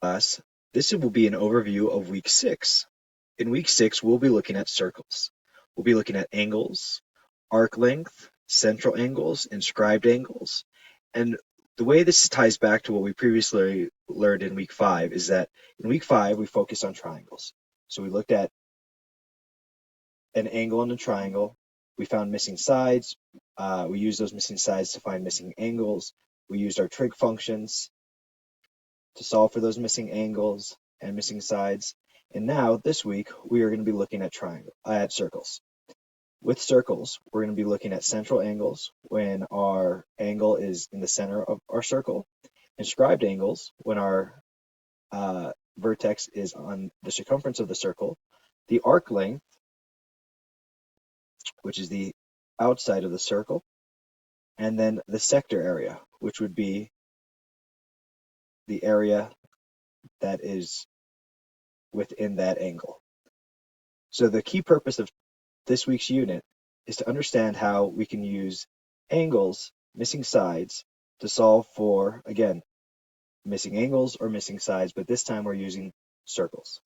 Class, this will be an overview of week 6. In week 6, we'll be looking at circles. We'll be looking at angles, arc length, central angles, inscribed angles. And the way this ties back to what we previously learned in week 5 is that in week 5, we focused on triangles. So we looked at an angle and a triangle. We found missing sides. We used those missing sides to find missing angles. We used our trig functions to solve for those missing angles and missing sides. And now this week we are going to be looking at circles. With circles, we're going to be looking at central angles when our angle is in the center of our circle, inscribed angles when our vertex is on the circumference of the circle, the arc length, which is the outside of the circle, and then the sector area, which would be the area that is within that angle. So the key purpose of this week's unit is to understand how we can use angles, missing sides, to solve for, again, missing angles or missing sides, but this time we're using circles.